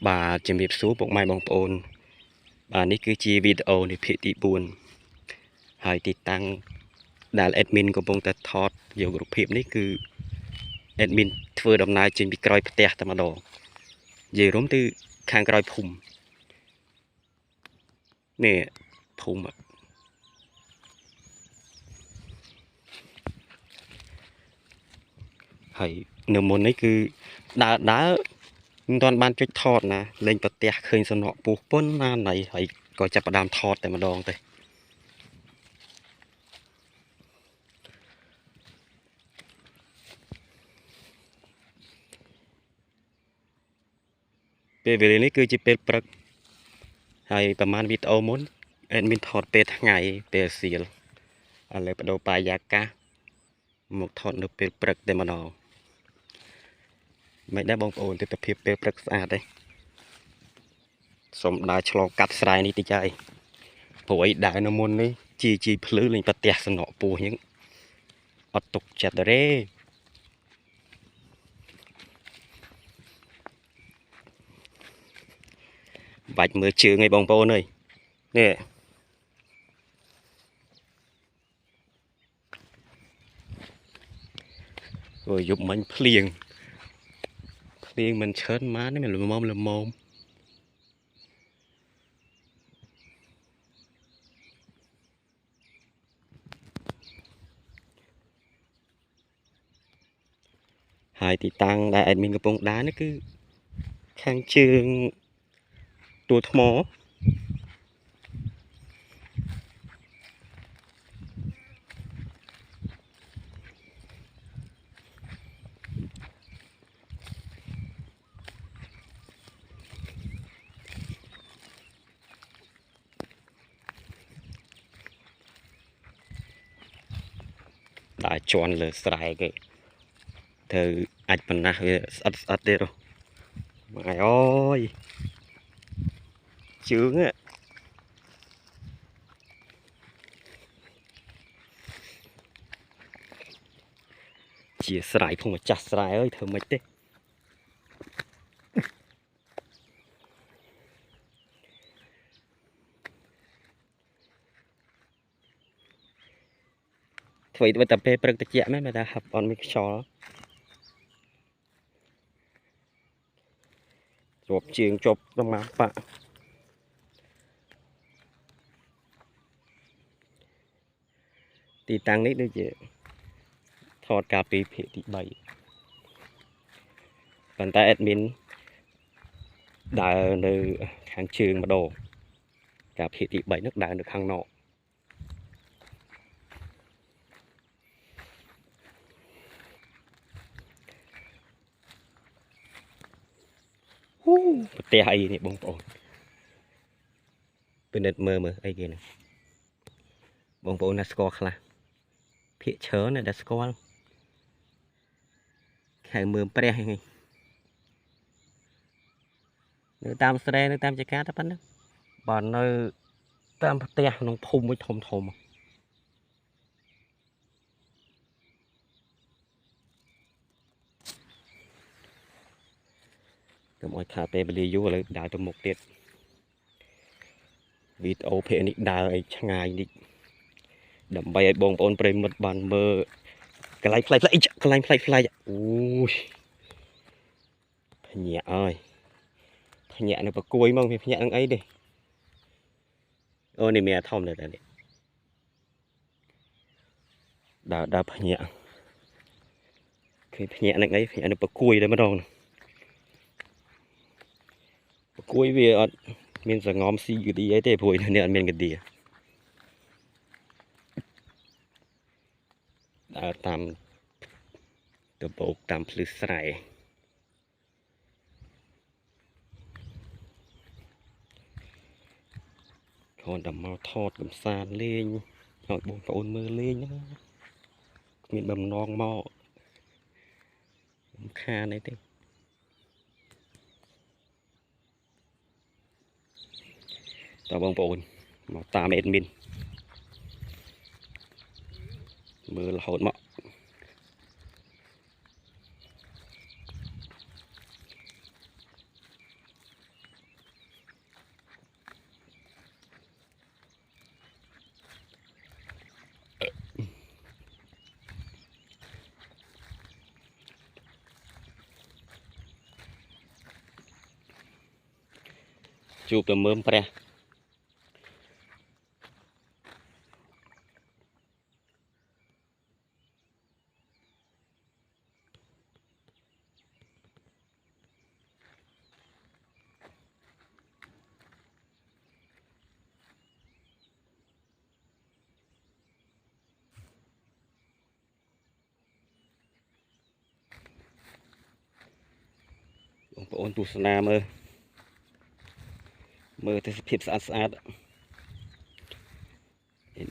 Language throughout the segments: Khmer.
bà chìm hiệp số một mai bóng ôn bà ní cứ chi video này phía tị buồnហើយទីតាំងដែល admin កំពុងតែថតយករូបភាពនេះគឺ admin ធ្វើដំណើរចេញពីក្រោយផ្ទះតែម្ដងនិយាយរួមទៅខាងក្រោយភូមិនេះភូមិហើយនៅមុននេះគឺដើរមិនទាន់បានចុចថតណាលេងប្រទះឃើញសំណក់ពុះប៉ុនណាណៃហើយក៏ចាប់ផ្ដើមថតតែម្ដងទៅពេលវេលានេះគឺជាពេលព្រឹកហើយប្រហែលវីដេអូមុន admin ថតពេលថ្ងៃពេលសៀលឥឡូវបដូរបរិយាកាសមកថតនៅពេលព្រឹកតែម្ដងមិនដែរបងប្អូនទិដ្ឋភាពពេលព្រឹកស្អាតទេសូមដើរឆ្លងកាត់ស្រែនេះតិចហើយព្រោះអីដើរនៅមុននេះជីភ្លឺលេងប្រទះសំណក់ពោះអញ្ចឹងអត់ទុកចិត្តទេបាច់មើលជើងឯងបងប្អូនអើយនេះអូយយប់មិញភ្លៀងមិនឈើនម៉ានេះមិនល្មមហើយទីតាំងដែល admin កំពុងដើរនេះគឺខាងជើងទួលថ្មដើរជន់លើស្រែគេធ្វើអាចប៉ុណ្ណាវាស្អិតទេម៉ែអើយជើងជាស្រែភូមិម្ចាស់ស្រែអើយធ្វើម៉េចទេធ្វើឲ្យតែពេលព្រឹកតិចមែនតែហាប់អត់មានខ្យល់ជាប់ជើងជាប់ដំណាំបាក់ទីតាំងនេះដូចជាថតកាលពីភាគទី3ប៉ុន្តែ admin ដើរនៅខាងជើងម្ដងកាលភាគទី3នោះដើរនៅខាងនอกប្រទះអីនេះបងប្អូនពិនិត្យមើលអីគេនេះបងប្អូនណាស្គាល់ខ្លះភាគច្រើនណាដែលស្គាល់ខៅមើលព្រះហ្នឹងនៅតាមស្រែនៅតាមចកាតែប៉ុណ្ណឹងបើនៅតាមផ្ទះក្នុងភូមិមួយធំកុំឲ្យខាតពេលវេលាយូរឥឡូវដើរទៅមុខទៀតវីដេអូភាគនេះដើរឲ្យឆ្ងាយនេះដើម្បីឲ្យបងប្អូនប្រិមិត្តបានមើលកន្លែងផ្លែអូយភ្ញាក់អើយភ្ញាក់នៅប្រគួយមកវាភ្ញាក់នឹងអីទេអូនេះមានអាធំទៅនេះដើរភ្ញាក់គឺភ្ញាក់នឹងអីភ្ញាក់នៅប្រគួយតែម្ដងប្រគួយវាអត់មានសងំស៊ីកឌីអីទេព្រោះនេះអត់មានកឌីដើរតាមទៅបោកតាមភ្លឺស្រែគាត់តែមកថតកំសាន្តលេងឲ្យបងប្អូនមើលលេងណាគ្មានបំណងមកខានអីទេតើបងប្អូនមកតាម admin មើលរហូតមក chụp từ mơm pre ôn tu sna mơ thìភាពស្អាតស្អាត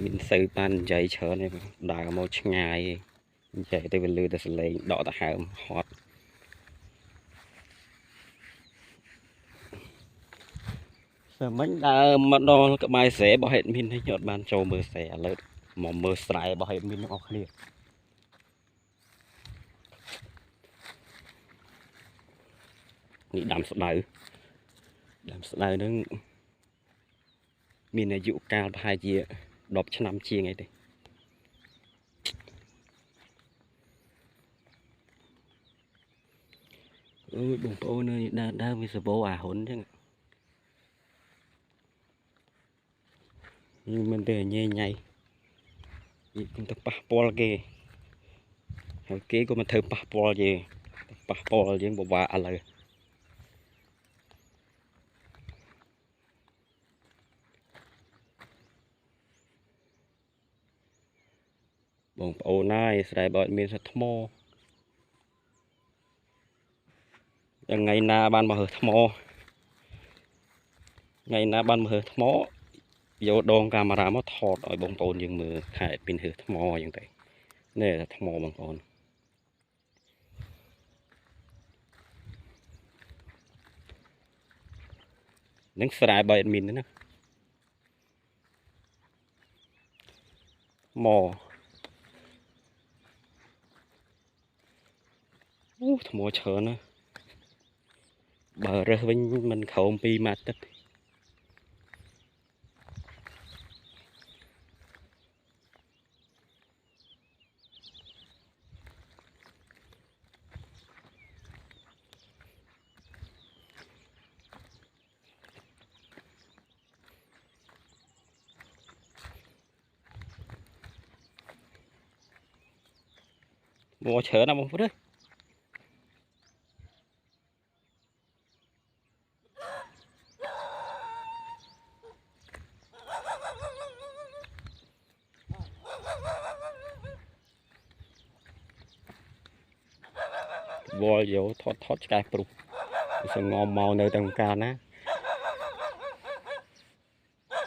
មានសូវបាននិយាយច្រើនទេដើរមកឆ្ងាយនិយាយទៅវាលឺតែសលេងដកដង្ហើមហត់សើមិញដើរមកដល់ក្បែរស្រែរបស់ហេតុមាននេះខ្ញុំអត់បានចូលមើលស្រែឥឡូវមកមើលស្រែរបស់ហេតុមានទាំងអស់គ្នានេះដាំស្ដៅនឹងមានអាយុកាលប្រហែលជា10ឆ្នាំជាងអីទេអូយបងប្អូនអើយដើរវាសបោអាហ៊ុនអញ្ចឹងនេះមិនទេញ៉ៃនេះគុំទៅប៉ះពាល់គេហើយគេក៏មិនធ្វើប៉ះពាល់យើងប៉ះពាល់យើងពិបាកឥឡូវបងប្អូនណាយស្រែបើមានសថ្មថ្ងៃណាបានមករើថ្មថ្ងៃណាបានមករើថ្មយកដងកាមេរ៉ាមកថតឲ្យបងប្អូនយើងមើលខែពីរើថ្មអញ្ចឹងទៅនេះថ្មបងប្អូននឹងស្រែបើអត់មានទេណាមកអូថ្មច្រើនណាបើរើសវិញមិនក្រោម2ម៉ាត់ទឹកមកច្រើនណាបងប្អូនវល់យកថតឆ្កែព្រុសសងំមកនៅតាមកាលណា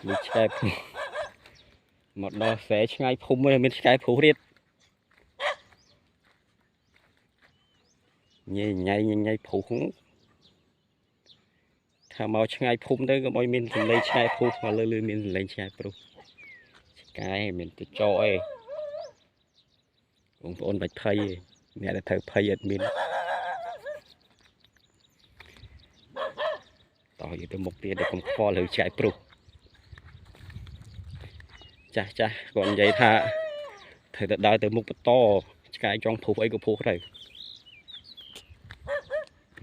នេះឆ្កែព្រុសមកដល់ស្រែឆ្ងាយភូមិមានឆ្កែព្រុសរៀតញ៉ៃព្រុសថាមកឆ្ងាយភូមិទៅក៏ឲ្យមានសម្លេងឆ្កែព្រុសមកលើមានសម្លេងឆ្កែព្រុសឆ្កែមានទៅចោអីបងប្អូនបាច់ភ័យអ្នកដែលត្រូវភ័យអត់មានតោះយកទៅមុខទៀតđểកុំខ្វល់លើឆ្កែព្រុសចាស់គាត់និយាយថាត្រូវទៅដើរទៅមុខបន្តឆ្កែចង់ព្រុសអីក៏ព្រុសទៅ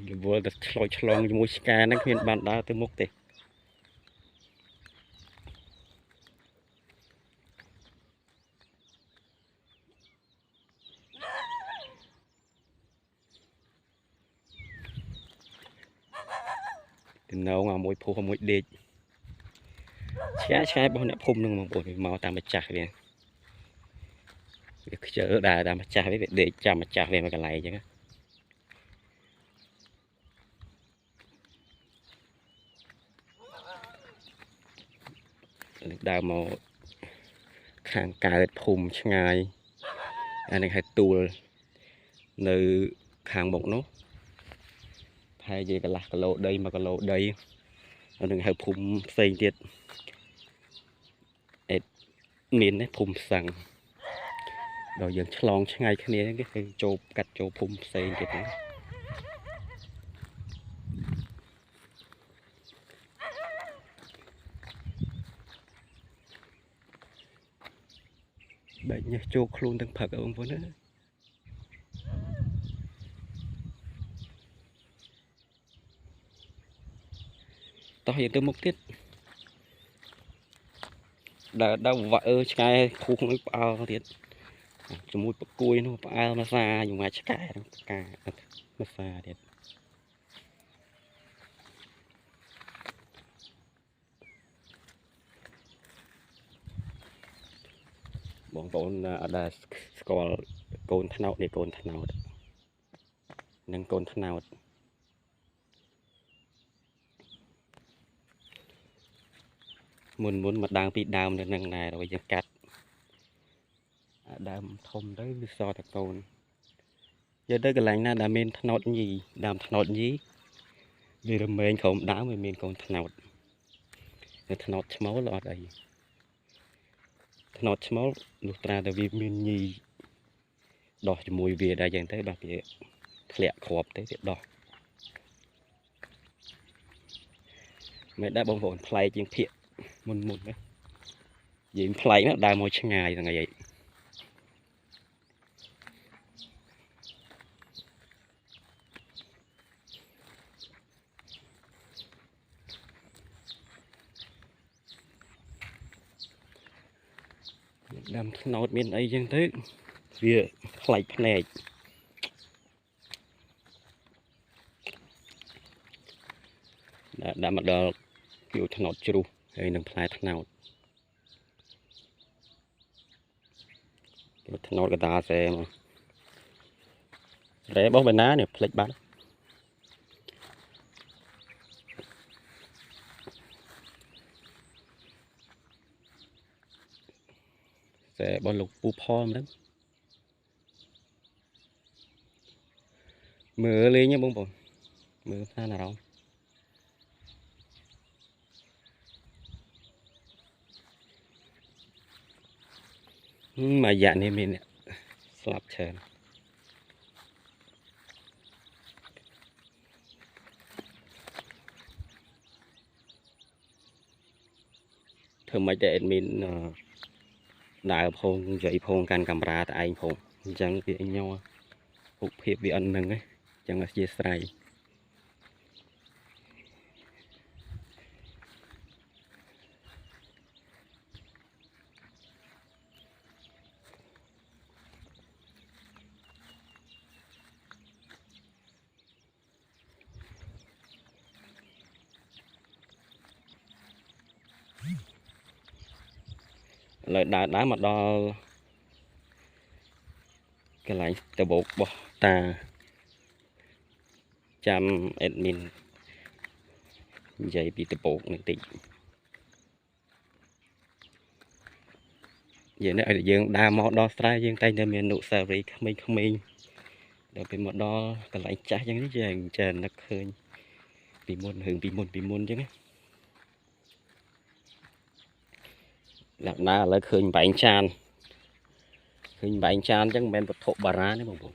រវល់តែឆ្លងជាមួយឆ្កែហ្នឹងគ្មានបានដើរទៅមុខទេទៅនៅមួយព្រុសមួយដេកឆ្កែរបស់អ្នកភូមិនឹងបងប្អូនមកតាមម្ចាស់វាខ្ជិលដែរតាមម្ចាស់វាដេកចាំម្ចាស់វាមកកន្លែងអញ្ចឹងដើរមកខាងកើតភូមិឆ្ងាយអានេះឲ្យទូលនៅខាងមុខនោះប្រហែលជាកន្លះគីឡូដី1គីឡូដីនឹងហៅភូមិផ្សេងទៀតមានភូមិផ្សឹងដល់យើងឆ្លងឆ្ងាយគ្នាគេគឺចូលកាត់ចូលភូមិផ្សេងទៀតហ្នឹងបែកញើសចូលខ្លួនទាំងព្រឹកបងប្អូនណា tao hiện từ mục tiết đã vợឆ្កែខុសនឹងផ្អើលទៀតជាមួយប្រគួយនោះផ្អើលមកសាជាមួយឆ្កែផ្កាមកសាទៀតបងប្អូនអត់ដែលស្គាល់កូនថ្នោតនេះកូនថ្នោតនិងកូនថ្នោតមុនមកដើមពីដើមនៅនឹងដែរrồiយើងកាត់ដើមធំទៅវាសតែកូនយកទៅកន្លែងណាដែលមានថ្នោតញីដើមថ្នោតញីវារមែងក្រុមដើមវាមានកូនថ្នោតតែថ្នោតឈ្មោលអត់អីថ្នោតឈ្មោលលុះត្រាតែវាមានញីដោះជាមួយវាដែរយ៉ាងទៅបាទវាធ្លាក់គ្រាប់ទៅវាដោះមិនដែរបងប្អូនប្លែកជាងភាកមុនណានិយាយប្លែកណាដើរមកឆ្ងាយហ្នឹងឯងដើមថ្នោតមានអីចឹងទៅវាប្លែកភ្នែកដាក់មកដល់គៀវថ្នោតជ្រុះហើយនឹងផ្លែថ្នោតថ្នោតកតាសែមរ៉េបោះបែណានេះផ្លេចបាត់សែបោះលោកពូផលហ្នឹងមើលលេងបងប្អូនមើលថាអារម្មណ៍មួយរយៈនេះមានស្លាប់ច្រើនធ្វើម៉េចតែអេដមីនដើរផងនិយាយផងកាន់កាមេរ៉ាតែឯងផងអញ្ចឹងវាញ័ររូបភាពវាអត់នឹងទេអញ្ចឹងអធិស្ឋានឡើយដើរមកដល់កន្លែងតបោកបោះតាចាំអេដមីននិយាយពីតបោកនឹងតិចយើងនេះឲ្យយើងដើរមកដល់ស្រែយើងតែងតែមានអនុស្សាវរីយ៍ក្មេងៗដល់ពេលមកដល់កន្លែងចាស់យ៉ាងនេះយើងចេះនឹកឃើញពីមុនរឿងពីមុនអញ្ចឹងណាលក្ខណៈឥឡូវឃើញបែងចានអញ្ចឹងមិនមែនវត្ថុបារាណទេបងប្អូន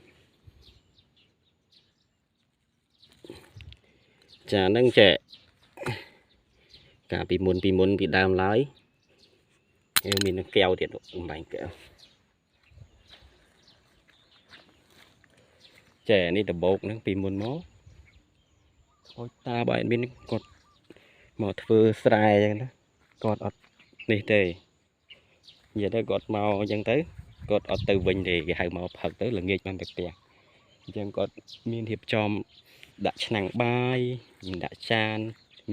ចាហ្នឹងចេះកាលពីមុនពីដើមឡើយយើងមាននឹងកែវទៀតបែងកែវចេះនេះដបោកហ្នឹងពីមុនមកខូចតាបើមានគាត់មកធ្វើស្រែអញ្ចឹងណាគាត់អត់នេះទេនិយាយទៅគាត់មកអញ្ចឹងទៅគាត់អត់ទៅវិញទេគេហៅមកផឹកទៅល្ងាចបានទៅផ្ទះអញ្ចឹងគាត់មានរៀបចំដាក់ឆ្នាំងបាយមានដាក់ចាន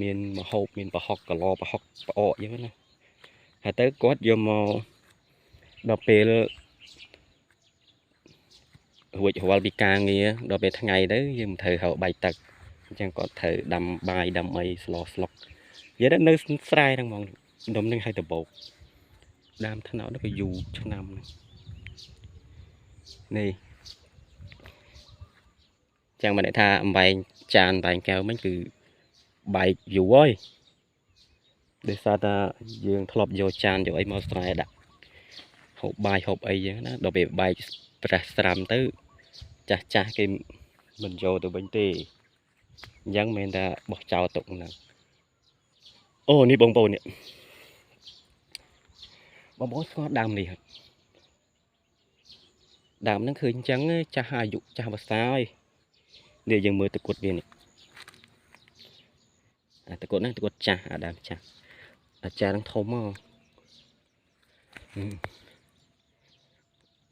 មានម្ហូបមានប្រហុកកឡប្រហុកផ្អកអញ្ចឹងណាហើយទៅគាត់យកមកដល់ពេលរួចរាល់ពីការងារដល់ពេលថ្ងៃទៅយើងមិនត្រូវហៅបាយទឹកអញ្ចឹងគាត់ត្រូវដាំបាយដាំអីស្លស្លុកនិយាយទៅនៅស្រែហ្នឹងហ្មងដុំនឹងឲ្យតបោកដើមថ្នោតក៏យូរឆ្នាំនេះចឹងមិនថាអំបែងចានបែងកែវមិញគឺបែកយូរហើយដោយសារតែយើងធ្លាប់យកចានយកអីមកស្រែដាក់ហូបបាយហូបអីចឹងណាដល់ពេលបែកប្រេះស្រាំទៅចាស់គេមិនយកទៅវិញទេអញ្ចឹងមិនថាបោះចោលទុកហ្នឹងអូនេះបងប្អូននេះបងប្អូនស្គាល់ដើមនេះដើមហ្នឹងឃើញអញ្ចឹងចាស់អាយុចាស់ភាសាហើយនេះយើងមើលទឹកគុតវានេះ ตะกดนั่นตะกดจ้าดามจ้าอาจารย์ต้องทมอ่ะ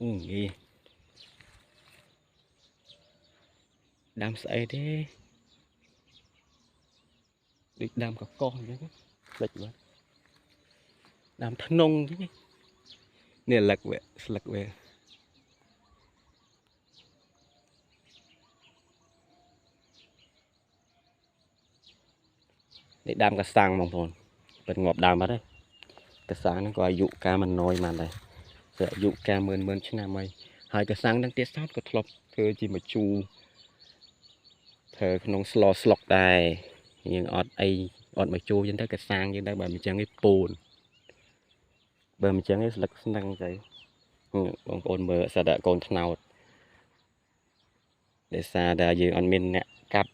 อีดามใส่เด้ดิดามกับกองอย่างนี้เล็กวะดามทนงที่นี่เนี่ยหลักเวะหลักเวะนี่ดามกระสังบางคนเป็นงอบดามมาได้กระสังนั่นก็อายุกามันน้อยมาได้เสียอายุกาเมินชนะไม่หายกระสังดังเตี้ยซอดก็ทลบเธอจีมาจูเธอขนมสลอสลอกได้ยังอดไออดมาจูยังได้กระสังยังได้แบบมีจังไอปูนแบบมีจังไอหลักนั่งใจบางคนเมื่อสะดะโกนทนาวđể xa đãยืนอันมินเนี่ยกับ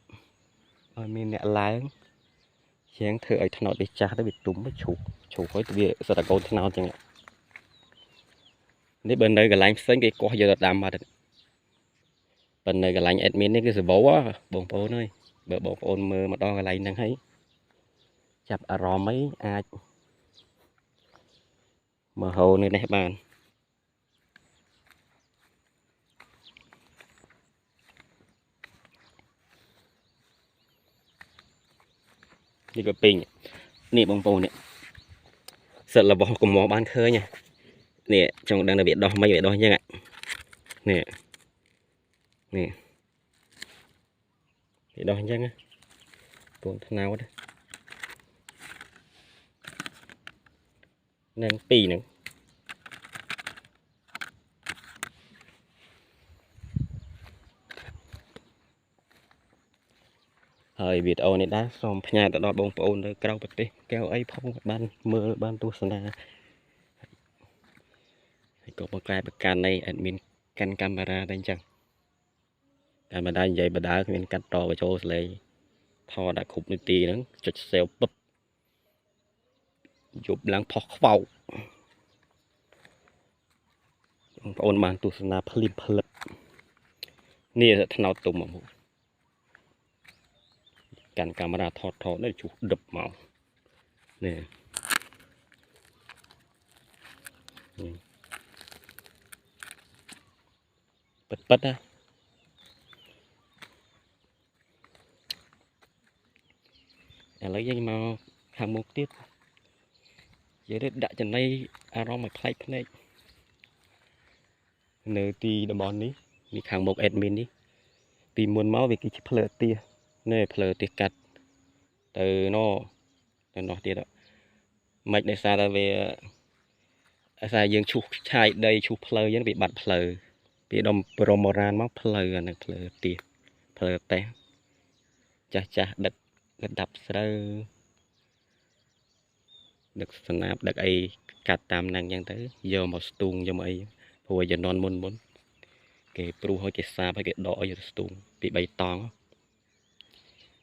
อันมินเนี่ยล้างเชียงเธอไอ้ถนนได้จ้าได้บิดตุ้มไม่ฉุกไว้ตัวเบี้ยสตะโกนถนนจังนี่bên đây cái lạnh xanh cái có giờ đam mà bên đây cái lạnh admin này cái sự bố á bồn bố nơi bờ bồn ôn mơ mà đo cái lạnh đang thấy chập à rò mấy ai mà hồ này này bạnนี่ก็ปิงนี่บางปูเนี่ยเสร็จแล้วบอกกับหมอบ้านเคยnha nè trong đang là việc đo mấy việc đo nha ạ nè nè việc đo nha á còn thằng nào đó đang pì nữa hơi việc ô này đã xong nhà tại đó bông ôn rồi cao bật đi kéo ấy phong ban mưa ban tu sana có một cái bậc can này admin can camera đây chẳng camera vậy bà đã mình cắt to và cho lấy thò đã khục đi tì nữa chụp xeo búp chụp lăng phọc vào ôn ban tu sana phlim phậtนี่ถนอตุ่มอ่ะกันกามาราทอดได้ชุดดับเมาเนี่ยปัดนะอะไรยังมาหางมุกติดเยอะได้ดักจนในอารมณ์มันคล้ายๆเนื้อตีดมอนนี้มีหางมุกแอดมินนี้ปีมวลเมาส์วิกิเพลเตียเนี่ยเพลเตียกัดtừ nó tiệt ạ mạch này xa ra về xa dương chụp chai đây chụp phơi vẫn bị bật phơi bị đom promoran móc phơi này phơi tiệt phơi té cha đập đập sơ đập snap đập ai cắt tam năng nhân tới giờ một stung giờ mấy hồi giờ non môn muốn cái pro hơi cái xa phải cái đỏ giờ stung bị bay tong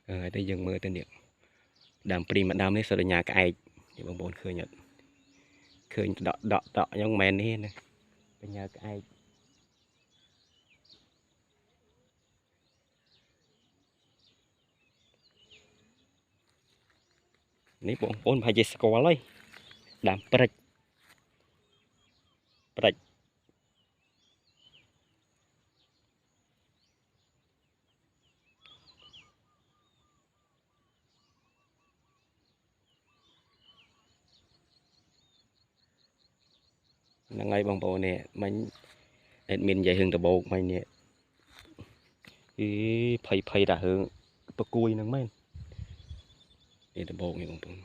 đây dừng mưa tên điện đàm prim mà đàm đấy sợ là nhà cái thì bông bồn khơi nhận khơi đọ trong men đi này bên nhà cái ní bông bồn phải chơi score lấy đàm prech prech là ngay bông bồn nè mình admin dạy hương từ bộ mày nè cái phây đã hương bơ cùi nè mấy để từ bộ này bông bồn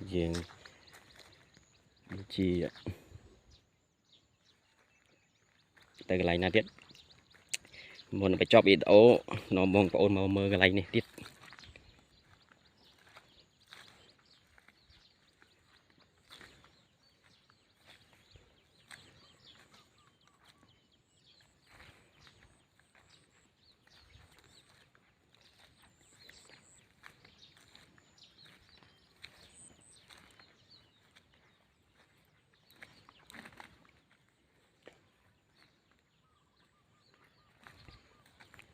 diện chi tới cái này nè tiết muốn phải cho bị ố nó mong có ôn màu mơ cái này này tiết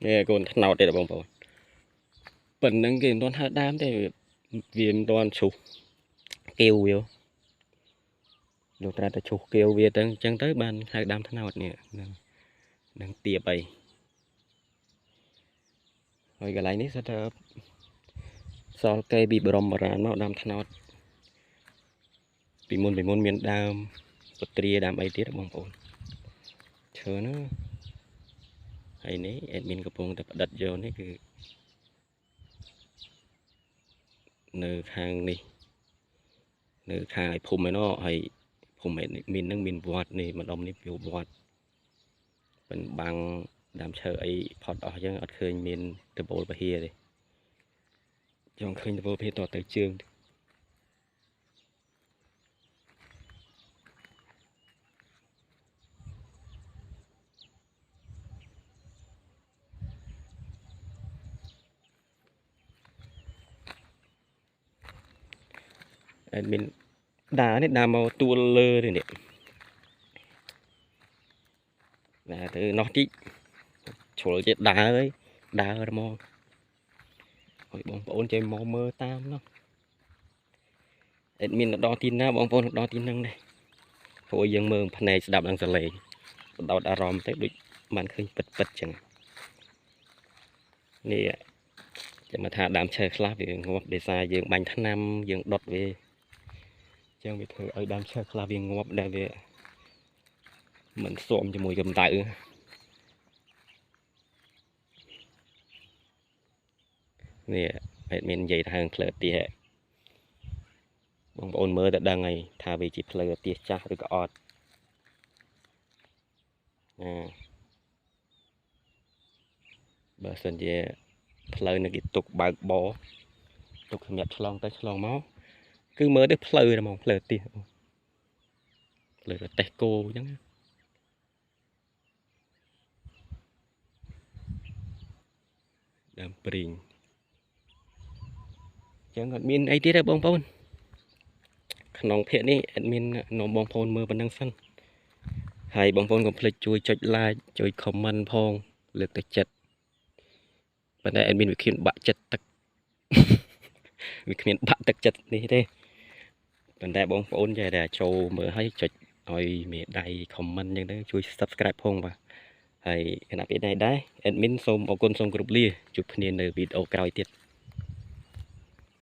nè con thằng nào đây là bông bồn bẩn nâng cái con hai đám đây viên con sụp kêu vô lúc ra là sụp kêu về chân tới ban hai đám thằng nào nè đang tiệp bầy rồi cái này ní sẽ đỡ sau cây bị bầm ra nó đám thằng nào bị môn miền đam bật tria đam ấy tiết bông bồn chờ nó hay ní admin cái bông đặt vô ní cứ nơi hàng này nơi khai phùm ấy nó hay phùm ấy mình nâng mình vọt này mà đông ní biểu vọt mình bằng đám chờ ấy phọt ở chứ ở khơi mình từ bộ vào here đi trong khơi từ bộ về tọt tới trường mình đá này đá màu tua lơ này nè là từ nó tí chỗ chết đá ấy đá ở mò hỏi bóng bóng chơi mò mơ tam nó mình đo tin na bóng bóng đo tin năng này hồi dân mơ phần này đạp đang sờ lệ đào đá ròm tới bị màn khơi bật bật chẳng nèจะมาทาดามเชยคลาบอย่างงบเดซ่าอย่างบังทนำอย่างดดเวจังไปเถอะไอ้ดามเชยคลาบอย่างงบได้เวเหมือนสวมจมูกกำไตเนี่ยเป็นใหญ่ทางเพลเตี้ยบางคนเมื่อแต่ดังไงทาไปจีเพลเตี้ยจ้าหรือก็อดเบอร์ส่วนใหญ่เพลนึกตุกบากบอตุกขยับฉลองแต่ฉลองเมาส์คือเมื่อได้เพลนะมองเพลเตี้ยเพลเตะโกยังดำปริงจังก็มีไอเดียได้บางคนขนมเพชรนี่แอดมินนมบางคนมือเป็นนังสั้นให้บางคนก็เพลช่วยจดไลน์ช่วยคอมเมนต์พองเลือกแต่จัดปัญหาแอดมินวิคินบะจัดตักวิคินบะตักจัดนี่เด้ปัญหาบางคนใจแต่โชว์มือให้จดเอาเมียใดคอมเมนต์ยังได้ช่วย subscribe พองป่ะให้ขณะนี้ได้แอดมินส่งเอาคนส่งกรุ๊ปลีจุดเนียนในวิดีโอกลายติด